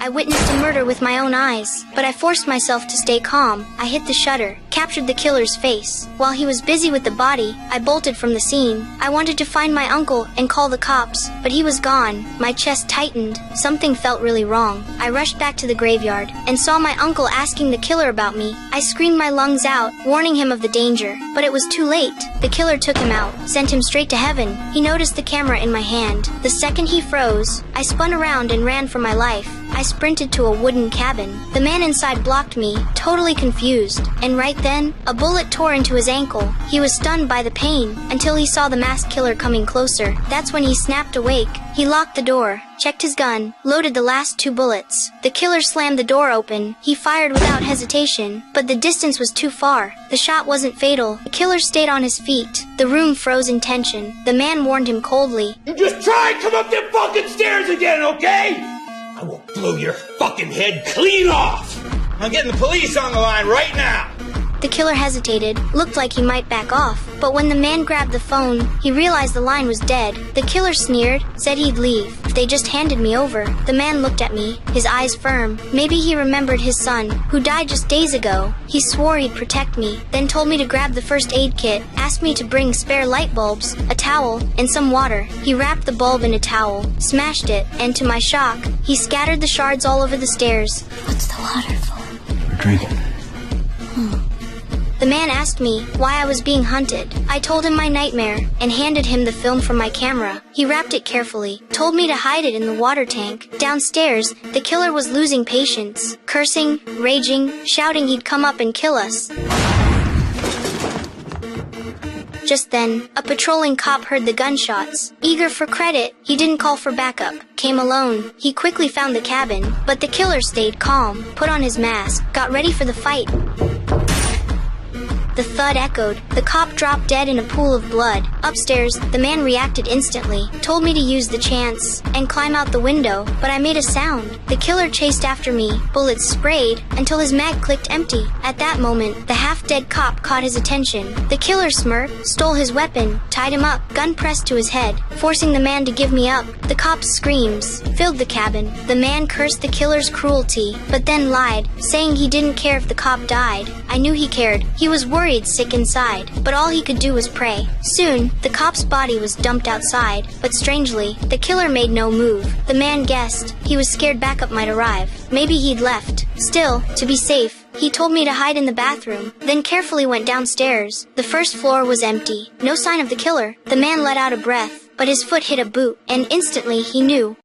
I witnessed a murder with my own eyes, but I forced myself to stay calm. I hit the shutter, captured the killer's face. While he was busy with the body, I bolted from the scene. I wanted to find my uncle and call the cops, but he was gone. My chest tightened. Something felt really wrong. I rushed back to the graveyard and saw my uncle asking the killer about me. I screamed my lungs out, warning him of the danger, but it was too late. The killer took him out, sent him straight to heaven. He noticed the camera in my hand. The second he froze, I spun around and ran for my life. I sprinted to a wooden cabin. The man inside blocked me, totally confused. And right then, a bullet tore into his ankle. He was stunned by the pain, until he saw the masked killer coming closer. That's when he snapped awake. He locked the door, checked his gun, loaded the last 2 bullets. The killer slammed the door open. He fired without hesitation, but the distance was too far. The shot wasn't fatal. The killer stayed on his feet. The room froze in tension. The man warned him coldly. You just try and come up them fucking stairs again, okay? I will blow your fucking head clean off! I'm getting the police on the line right now! The killer hesitated, looked like he might back off, but when the man grabbed the phone, he realized the line was dead. The killer sneered, said he'd leave if they just handed me over. The man looked at me, his eyes firm. Maybe he remembered his son, who died just days ago. He swore he'd protect me, then told me to grab the first aid kit, asked me to bring spare light bulbs, a towel, and some water. He wrapped the bulb in a towel, smashed it, and to my shock, he scattered the shards all over the stairs. What's the water for? We're drinking. The man asked me why I was being hunted. I told him my nightmare and handed him the film from my camera. He wrapped it carefully, told me to hide it in the water tank. Downstairs, the killer was losing patience, cursing, raging, shouting he'd come up and kill us. Just then, a patrolling cop heard the gunshots. Eager for credit, he didn't call for backup. Came alone. He quickly found the cabin, but the killer stayed calm, put on his mask, got ready for the fight. The thud echoed. The cop dropped dead in a pool of blood. Upstairs, the man reacted instantly, told me to use the chance and climb out the window, but I made a sound. The killer chased after me, bullets sprayed, until his mag clicked empty. At that moment, the half-dead cop caught his attention. The killer smirked, stole his weapon, tied him up, gun pressed to his head, forcing the man to give me up. The cop's screams filled the cabin. The man cursed the killer's cruelty, but then lied, saying he didn't care if the cop died. I knew he cared. He was worried, sick inside, but all he could do was pray. Soon, the cop's body was dumped outside, but strangely, the killer made no move. The man guessed. He was scared backup might arrive. Maybe he'd left. Still, to be safe, he told me to hide in the bathroom, then carefully went downstairs. The first floor was empty. No sign of the killer. The man let out a breath, but his foot hit a boot, and instantly he knew.